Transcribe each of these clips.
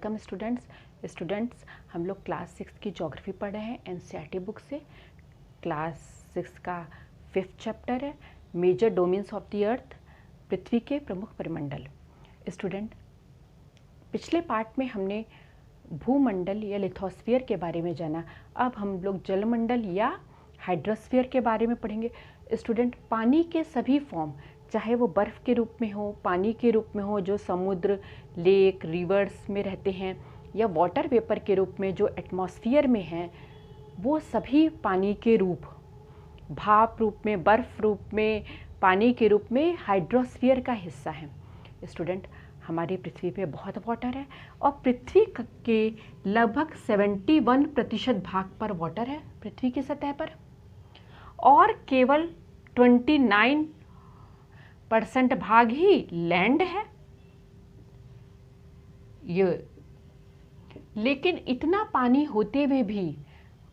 Welcome students हम लोग class 6 की ज्योग्राफी पढ़ रहे हैं एनसीईआरटी बुक से। क्लास 6 का 5th चैप्टर है major domains of the earth, पृथ्वी के प्रमुख परिमंडल। स्टूडेंट, पिछले पार्ट में हमने भूमंडल या लिथोस्फीयर के बारे में जाना। अब हम लोग जलमंडल या हाइड्रोस्फीयर के बारे में पढ़ेंगे। स्टूडेंट, पानी के सभी फॉर्म, चाहे वो बर्फ़ के रूप में हो, पानी के रूप में हो जो समुद्र, लेक, रिवर्स में रहते हैं, या वाटर वेपर के रूप में जो एटमॉस्फेयर में हैं, वो सभी पानी के रूप, भाप रूप में, बर्फ़ रूप में, पानी के रूप में हाइड्रोस्फीयर का हिस्सा है। स्टूडेंट, हमारी पृथ्वी पे बहुत वाटर है और पृथ्वी के लगभग 71% भाग पर वाटर है पृथ्वी की सतह पर, और केवल 29% भाग ही लैंड है। लेकिन इतना पानी होते हुए भी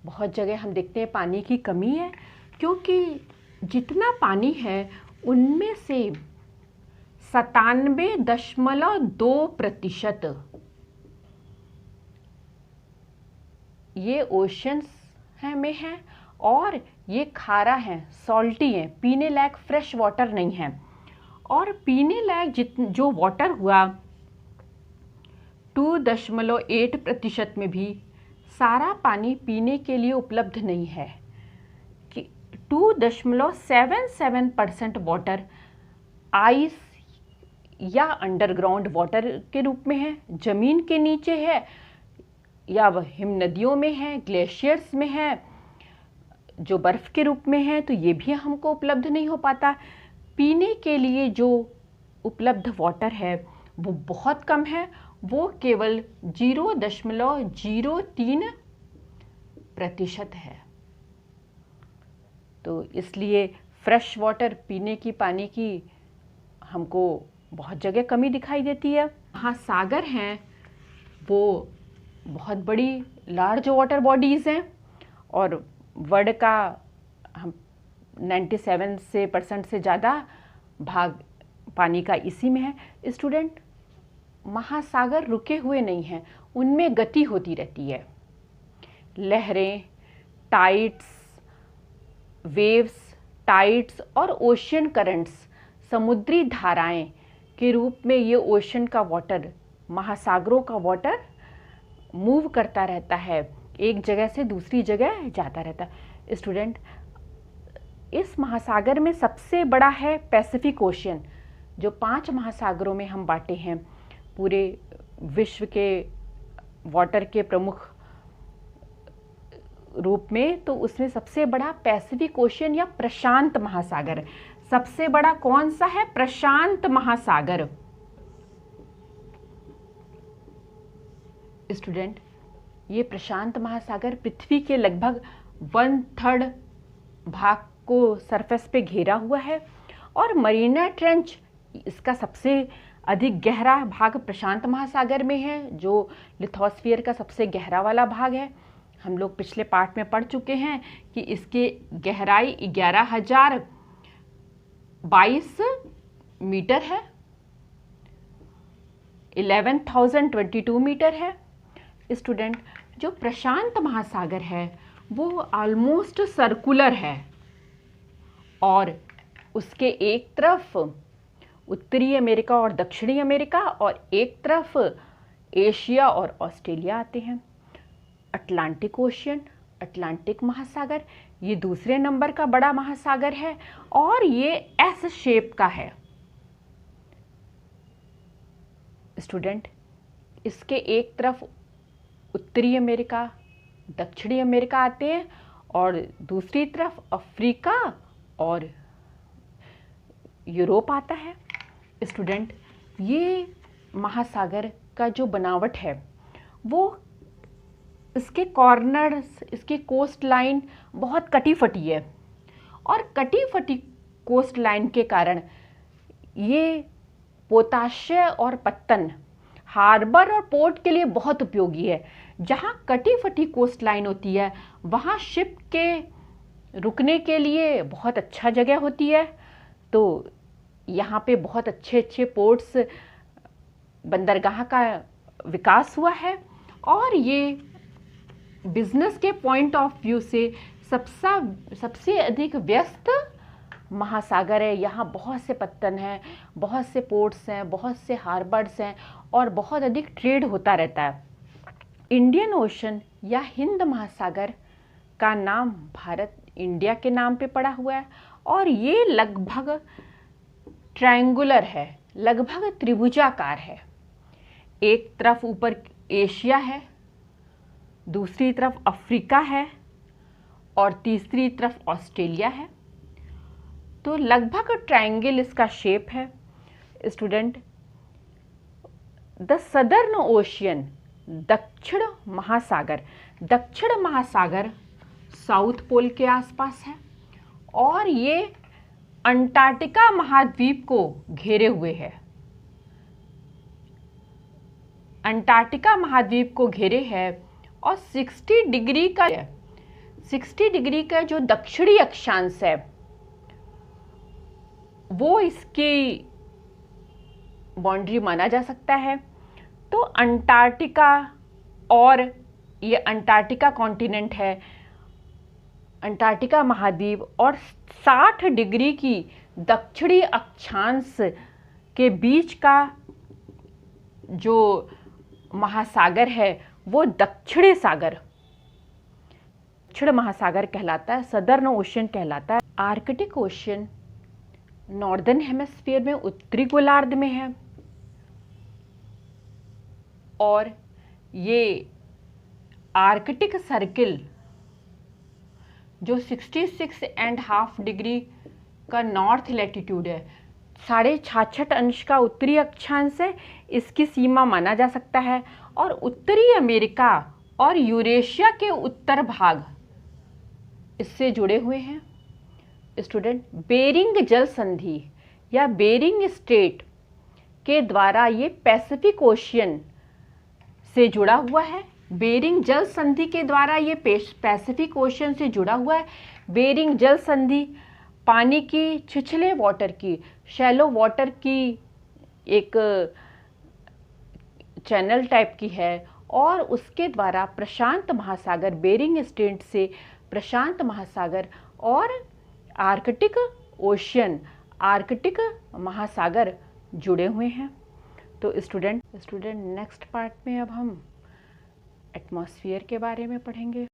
बहुत जगह हम देखते हैं पानी की कमी है, क्योंकि जितना पानी है उनमें से 97.2% ये ओशंस में है और ये खारा है, सॉल्टी है, पीने लायक फ्रेश वाटर नहीं है। और पीने लायक जो वाटर हुआ 2.8% में भी सारा पानी पीने के लिए उपलब्ध नहीं है। कि 2.77% वाटर आइस या अंडरग्राउंड वाटर के रूप में है, जमीन के नीचे है, या वह हिम नदियों में है, ग्लेशियर्स में है, जो बर्फ़ के रूप में है, तो ये भी हमको उपलब्ध नहीं हो पाता। पीने के लिए जो उपलब्ध वाटर है वो बहुत कम है, वो केवल 0.03% है। तो इसलिए फ्रेश वाटर, पीने की पानी की हमको बहुत जगह कमी दिखाई देती है। महासागर हैं वो बहुत बड़ी लार्ज वाटर बॉडीज़ हैं और वर्ल्ड का हम 97% से ज़्यादा भाग पानी का इसी में है। स्टूडेंट, महासागर रुके हुए नहीं हैं, उनमें गति होती रहती है। लहरें, टाइड्स, वेव्स, टाइड्स और ओशियन करंट्स, समुद्री धाराएं के रूप में ये ओशन का वाटर, महासागरों का वाटर मूव करता रहता है, एक जगह से दूसरी जगह जाता रहता है। स्टूडेंट, इस महासागर में सबसे बड़ा है पैसिफिक ओशियन, जो 5 महासागरों में हम बांटे हैं पूरे विश्व के वाटर के प्रमुख रूप में। तो उसमें सबसे बड़ा पैसिफिक ओशियन या प्रशांत महासागर। सबसे बड़ा कौन सा है? प्रशांत महासागर। स्टूडेंट, ये प्रशांत महासागर पृथ्वी के लगभग 1/3 भाग को सरफेस पे घेरा हुआ है, और मरीना ट्रेंच इसका सबसे अधिक गहरा भाग प्रशांत महासागर में है, जो लिथोस्फीयर का सबसे गहरा वाला भाग है। हम लोग पिछले पार्ट में पढ़ चुके हैं कि इसकी गहराई 11,022 मीटर है, 11,022 मीटर है। स्टूडेंट, जो प्रशांत महासागर है वो ऑलमोस्ट सर्कुलर है, और उसके एक तरफ उत्तरी अमेरिका और दक्षिणी अमेरिका और एक तरफ एशिया और ऑस्ट्रेलिया आते हैं। अटलांटिक ओशियन, अटलांटिक महासागर, ये दूसरे नंबर का बड़ा महासागर है और ये एस शेप का है। स्टूडेंट, इसके एक तरफ उत्तरी अमेरिका, दक्षिणी अमेरिका आते हैं और दूसरी तरफ अफ्रीका और यूरोप आता है। स्टूडेंट, ये महासागर का जो बनावट है वो इसके कॉर्नर्स, इसकी कोस्ट लाइन बहुत कटी फटी है, और कटी फटी कोस्ट लाइन के कारण ये पोताश्य और पत्तन, हार्बर और पोर्ट के लिए बहुत उपयोगी है। जहाँ कटी फटी कोस्ट लाइन होती है वहाँ शिप के रुकने के लिए बहुत अच्छा जगह होती है। तो यहाँ पे बहुत अच्छे अच्छे पोर्ट्स, बंदरगाह का विकास हुआ है और ये बिजनेस के पॉइंट ऑफ व्यू से सबसे अधिक व्यस्त महासागर है। यहाँ बहुत से पत्तन हैं, बहुत से पोर्ट्स हैं, बहुत से हार्बर्स हैं और बहुत अधिक ट्रेड होता रहता है। इंडियन ओशन या हिंद महासागर का नाम भारत इंडिया के नाम पे पड़ा हुआ है और ये लगभग ट्रायंगुलर है, लगभग त्रिभुजाकार है। एक तरफ ऊपर एशिया है, दूसरी तरफ अफ्रीका है और तीसरी तरफ ऑस्ट्रेलिया है। तो लगभग ट्रायंगल इसका शेप है। स्टूडेंट, द सदर्न ओशियन, दक्षिण महासागर साउथ पोल के आसपास है और ये अंटार्कटिका महाद्वीप को घेरे हुए है। अंटार्कटिका महाद्वीप को घेरे है और 60 डिग्री का जो दक्षिणी अक्षांश है वो इसकी बाउंड्री माना जा सकता है। तो अंटार्कटिका और ये अंटार्कटिका कॉन्टिनेंट है, अंटार्कटिका महाद्वीप और 60 डिग्री की दक्षिणी अक्षांश के बीच का जो महासागर है वो दक्षिण महासागर कहलाता है, सदर्न ओशियन कहलाता है। आर्कटिक ओशियन नॉर्दर्न हेमिस्फीयर में उत्तरी गोलार्ध में है और ये आर्कटिक सर्किल जो 66.5 डिग्री का नॉर्थ लैटिट्यूड है, 66.5 अंश का उत्तरी अक्षांश है, इसकी सीमा माना जा सकता है। और उत्तरी अमेरिका और यूरेशिया के उत्तर भाग इससे जुड़े हुए हैं। स्टूडेंट, बेरिंग जल संधि या बेरिंग स्ट्रेट के द्वारा ये पैसिफिक ओशियन से जुड़ा हुआ है। बेरिंग जल संधि के द्वारा ये पैसिफिक ओशियन से जुड़ा हुआ है। बेरिंग जल संधि पानी की छिछले वाटर की, शैलो वाटर की एक चैनल टाइप की है और उसके द्वारा प्रशांत महासागर, बेरिंग स्ट्रेट से प्रशांत महासागर और आर्कटिक ओशियन, आर्कटिक महासागर जुड़े हुए हैं। तो स्टूडेंट नेक्स्ट पार्ट में अब हम एटमॉस्फेयर के बारे में पढ़ेंगे।